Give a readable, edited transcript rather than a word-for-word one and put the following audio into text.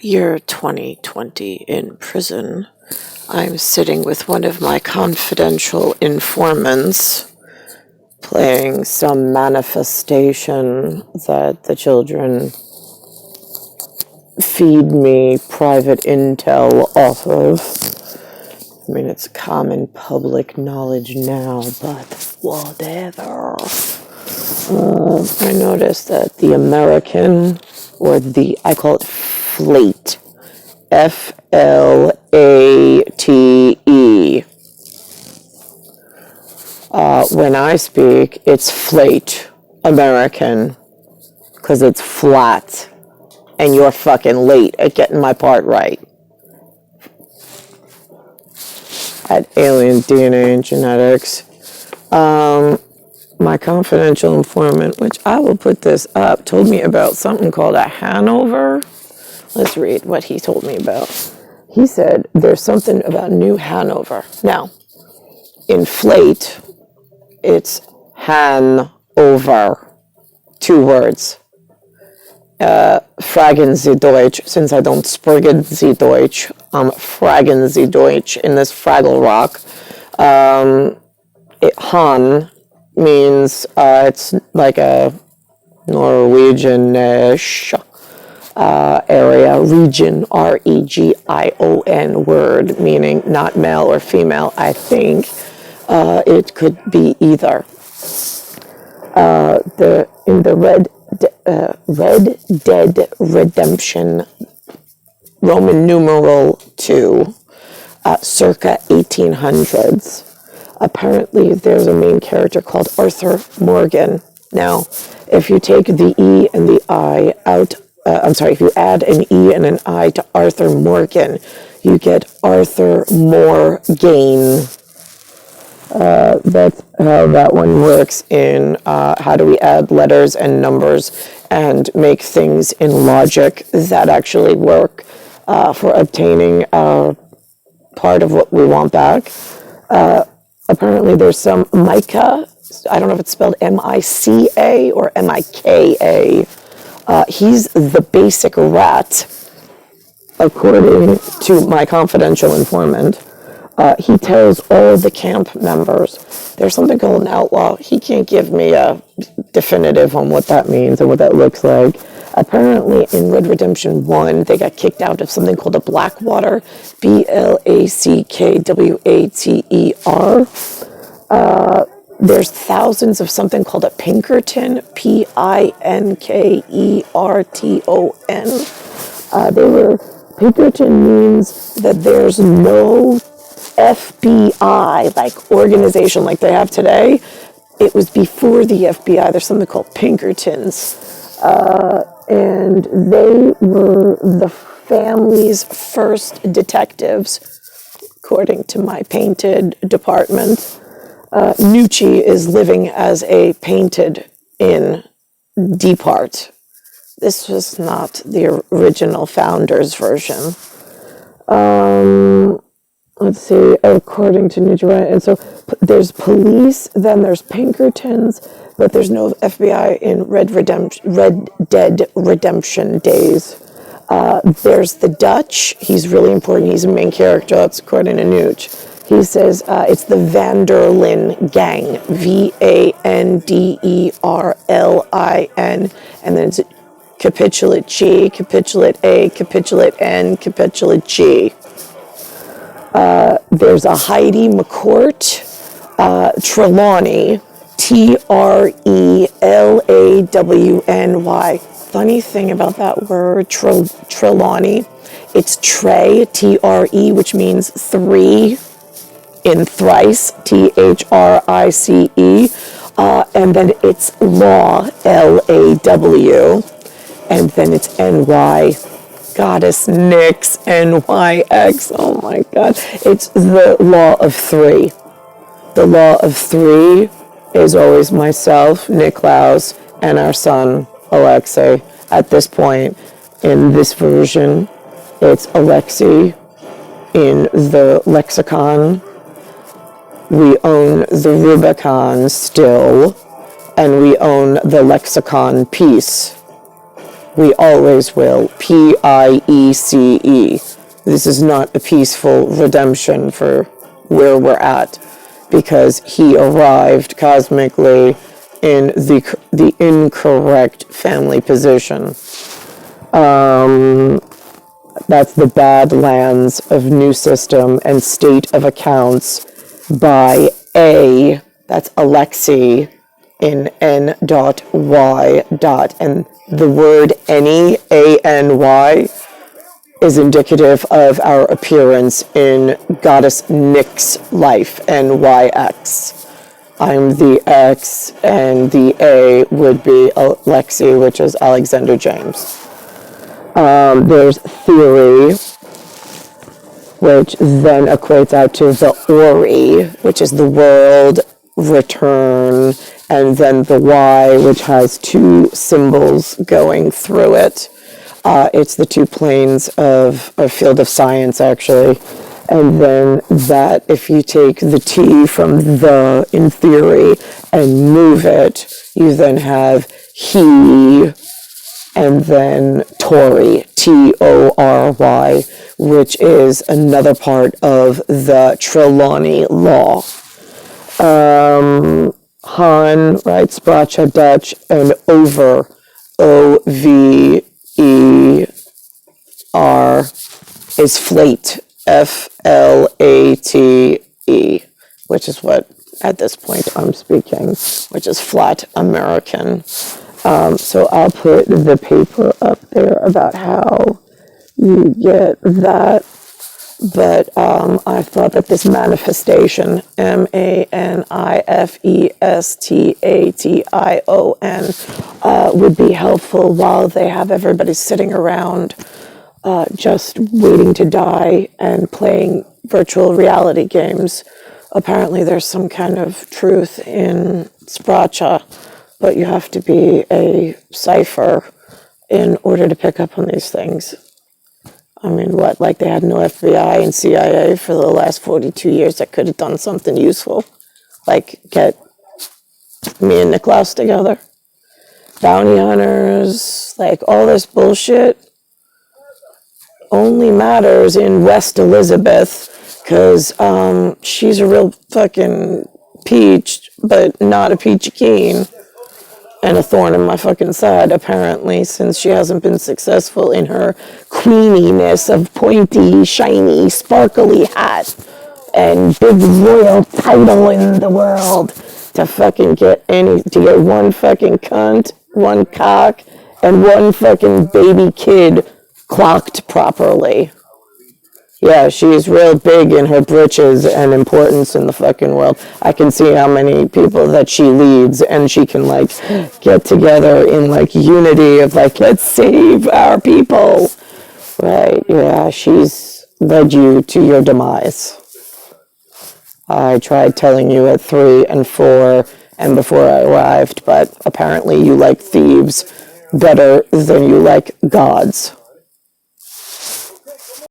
year 2020 in prison, I'm sitting with one of my confidential informants, playing some manifestation that the children feed me private intel off of. I mean, it's common public knowledge now, but whatever. I noticed that the American, or I call it Flate, Flate. When I speak, it's Flate American, because it's flat, and you're fucking late at getting my part right. At Alien DNA and Genetics. My confidential informant, which I will put this up, told me about something called a Hanover. Let's read what he told me about. He said there's something about New Hanover. Now, in Flate, it's Hanover. 2 words. Fragen Sie Deutsch. Since I don't sprigen Sie Deutsch, Fragen Sie Deutsch in this Fraggle Rock. Han means it's like a Norwegian-ish area, region, R-E-G-I-O-N word, meaning not male or female. I think it could be either. In the Red Dead Redemption, Roman numeral 2, circa 1800s. Apparently, there's a main character called Arthur Morgan. Now, if you take the E and the I out, if you add an E and an I to Arthur Morgan, you get Arthur Morgan. That's how that one works in how do we add letters and numbers and make things in logic that actually work for obtaining part of what we want back. Apparently there's some Micah, I don't know if it's spelled M-I-C-A or M-I-K-A. He's the basic rat, according to my confidential informant. He tells all the camp members, there's something called an outlaw. He can't give me a definitive on what that means or what that looks like. Apparently in Red Redemption 1, they got kicked out of something called a Blackwater, Blackwater. There's thousands of something called a Pinkerton, Pinkerton. Pinkerton means that there's no FBI, like organization like they have today. It was before the FBI. There's something called Pinkertons. And they were the family's first detectives, according to my painted department. NUCHIE is living as a painted in depart. This was not the original founder's version. Let's see, according to NUCHIE, and so there's police, then there's Pinkertons, but there's no FBI in Red Dead Redemption days. There's the Dutch. He's really important. He's a main character. That's according to Nooch. He says it's the Vanderlyn gang, Vanderlin, and then it's Capitulate G, Capitulate A, Capitulate N, Capitulate G. There's a Heidi McCourt, Trelawny, Trelawny. Funny thing about that word, Trelawny, it's Tre, Tre, which means 3 in thrice, Thrice, and then it's law, Law, and then it's NY. Goddess Nyx, NYX, oh my God. It's the law of 3. The law of 3 is always myself, Niklaus, and our son, Alexei. At this point, in this version, it's Alexei in the lexicon. We own the Rubicon still, and we own the lexicon piece. We always will. Piece. This is not a peaceful redemption for where we're at, because he arrived cosmically in the incorrect family position. That's the Badlands of New System and State of Accounts by A. That's Alexi in N.Y. And the word any, A-N-Y, is indicative of our appearance in Goddess Nyx's life, N-Y-X. I'm the X, and the A would be Alexi, which is Alexander James. There's theory, which then equates out to the Ori, which is the world, return, and then the Y, which has two symbols going through it. It's the two planes of a field of science, actually. And then that, if you take the T from the in theory and move it, you then have he, and then Tory, T-O-R-Y, which is another part of the Trelawny law. Han, right, Spracha Dutch, and over, O-V-E-R, is Flate, F-L-A-T-E, which is what, at this point, I'm speaking, which is flat American. So I'll put the paper up there about how you get that. But I thought that this manifestation, manifestation, would be helpful while they have everybody sitting around just waiting to die and playing virtual reality games. Apparently there's some kind of truth in Spracha, but you have to be a cipher in order to pick up on these things. I mean, what, like they had no FBI and CIA for the last 42 years that could have done something useful? Like get me and Niklaus together? Bounty hunters, like all this bullshit only matters in West Elizabeth because she's a real fucking peach, but not a peachy keen. And a thorn in my fucking side, apparently, since she hasn't been successful in her queeniness of pointy, shiny, sparkly hat and big royal title in the world to fucking get one fucking cunt, one cock, and one fucking baby kid clocked properly. Yeah, she's real big in her britches and importance in the fucking world. I can see how many people that she leads, and she can, like, get together in, like, unity of, like, let's save our people. Right, yeah, she's led you to your demise. I tried telling you at 3 and 4 and before I arrived, but apparently you like thieves better than you like gods.